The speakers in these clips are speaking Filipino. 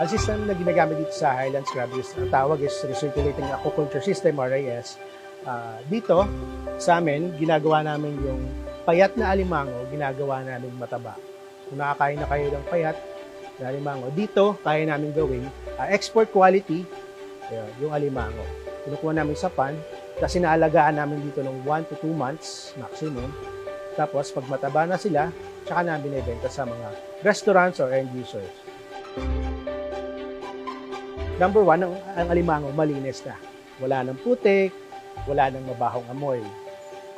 Ang system na ginagamit dito sa Highlands Crab is, ang tawag is Recirculating Aquaculture System or RAS. Dito, sa amin, ginagawa namin yung payat na alimango, ginagawa namin mataba. Kung nakakain na kayo ng payat na alimango, dito, kaya namin gawin export quality, yung alimango. Kinukuha namin sa pan, kasi naalagaan namin dito ng 1 to 2 months maximum. Tapos, pag mataba na sila, tsaka namin binibenta sa mga restaurants or end users. Number 1, ang alimango malinis na. Wala nang putik, wala nang mabahong amoy.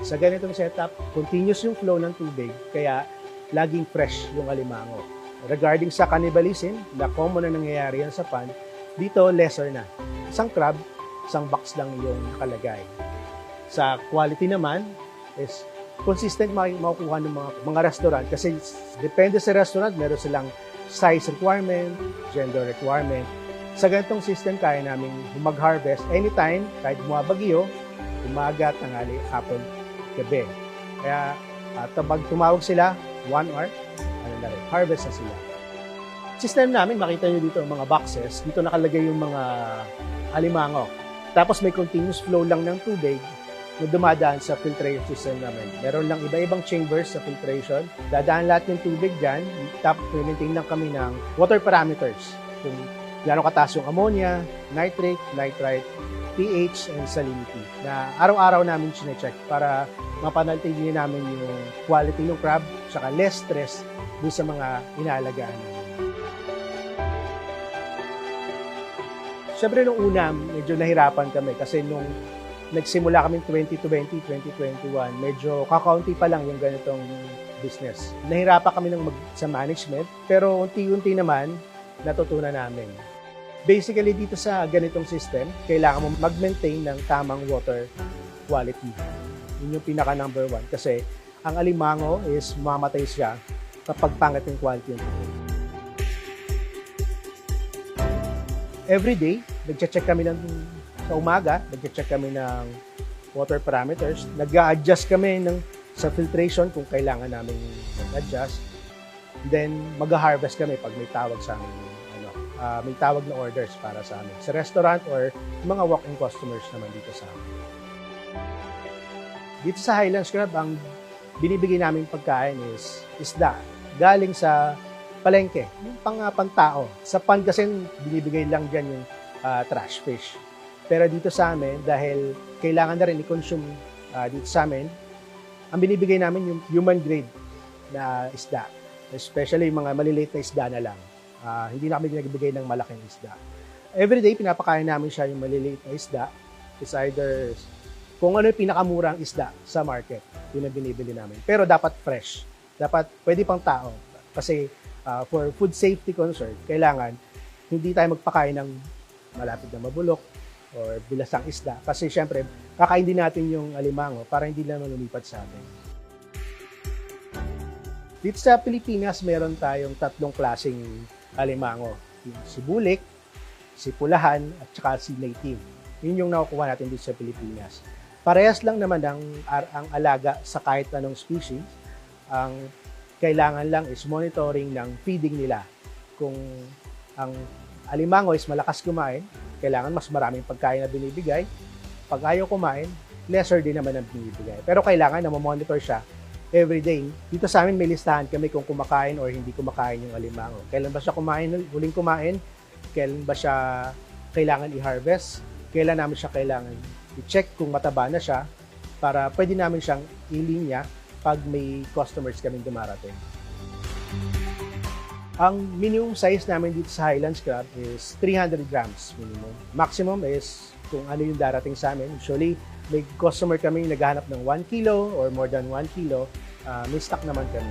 Sa ganitong setup, continuous yung flow ng tubig, kaya laging fresh yung alimango. Regarding sa cannibalism, na common na nangyayari yan sa pan, dito lesser na. Isang crab, isang box lang yung nakalagay. Sa quality naman, is consistent makukuha ng mga restaurant kasi depende sa restaurant, meron silang size requirement, gender requirement. Sa ganitong system, kaya namin mag-harvest anytime, kahit bumabagyo, umaga, tanghali, hapon, gabi. Kaya pag tumawag sila, 1 hour, harvest na sila. System namin, makita nyo dito ang mga boxes. Dito nakalagay yung mga alimango. Tapos may continuous flow lang ng tubig na dumadaan sa filtration system namin. Meron lang iba-ibang chambers sa filtration. Dadaan lahat ng tubig dyan. Tapos maintain lang kami ng water parameters. Kung gaano kataas yung ammonia, nitrate, nitrite, pH, and salinity. Na araw-araw namin sinecheck para mapanatili namin yung quality ng crab saka less stress doon sa mga inaalagaan namin. Siyempre nung una, medyo nahirapan kami kasi nung nagsimula kami 2020, 2021, medyo kakaunti pa lang yung ganitong business. Nahirapan kami sa management, pero unti-unti naman natutunan namin. Basically, dito sa ganitong system, kailangan mo mag-maintain ng tamang water quality. Yun yung pinaka number 1 kasi ang alimango is mamatay siya kapag pangit yung quality ng tubig. Every day, nag-check kami sa umaga, nag-check kami ng water parameters, nag-a-adjust kami sa filtration kung kailangan namin mag-adjust. Then, mag-harvest kami pag may tawag sa amin. May tawag na orders para sa amin. Sa restaurant or mga walk-in customers naman dito sa amin. Dito sa Highlands Crab, ang binibigay namin pagkain is isda. Galing sa palengke, yung pang-tao. Sa pan kasi binibigay lang dyan yung trash fish. Pero dito sa amin, dahil kailangan na rin i-consume dito sa amin, ang binibigay namin yung human grade na isda. Especially yung mga maliliit na isda na lang. Hindi na kami nagbigay ng malaking isda. Everyday, pinapakain namin siya yung maliliit na isda. It's either kung ano yung pinakamurang isda sa market, yun ang binibili namin. Pero dapat fresh. Dapat pwede pang tao. Kasi for food safety concern, kailangan hindi tayo magpakain ng malapit na mabulok or bilasang isda. Kasi syempre, kakain din natin yung alimango para hindi naman lumipat sa atin. Dito sa Pilipinas, meron tayong 3 klaseng alimango. Si bulik, si pulahan, at saka si native. Yun yung nakukuha natin dito sa Pilipinas. Parehas lang naman ang alaga sa kahit anong species. Ang kailangan lang is monitoring ng feeding nila. Kung ang alimango is malakas kumain, kailangan mas maraming pagkain na binibigay. Pag ayaw kumain, lesser din naman ang binibigay. Pero kailangan na monitor siya every day. Dito sa amin may listahan kami kung kumakain or hindi kumakain yung alimango. Kailan ba siya huling kumain? Kailan ba siya kailangan i-harvest? Kailan namin siya kailangan i-check kung mataba na siya para pwede namin siyang ilinya pag may customers kaming dumarating. Ang minimum size namin dito sa Highlands Crab is 300 grams minimum. Maximum is kung ano yung darating sa amin. Usually, may customer kami naghahanap ng 1 kilo or more than 1 kilo, may stock naman kami.